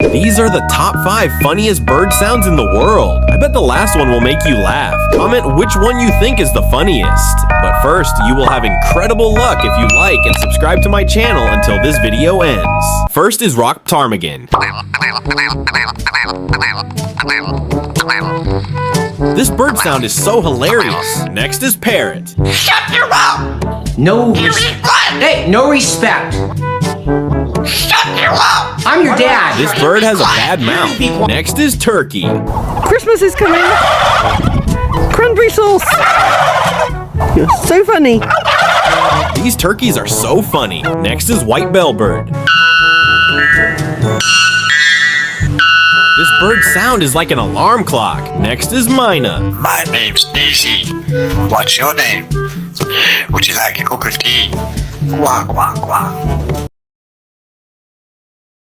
These are the top 5 funniest bird sounds in the world. I bet the last one will make you laugh. Comment which one you think is the funniest. But first, you will have incredible luck if you like and subscribe to my channel until this video ends. First is rock ptarmigan. This bird sound is so hilarious. Next is parrot. Shut your mouth! No You respect. eat blood! Hey, no respect. Shut your mouth! I'm your dad. This bird has a bad mouth. Next is turkey. Christmas is coming. Cranberry sauce. You're so funny. These turkeys are so funny. Next is white bellbird. This bird's sound is like an alarm clock. Next is Mina. My name's Daisy. What's your name? Would you like a cup of tea? Quack, quack, quack.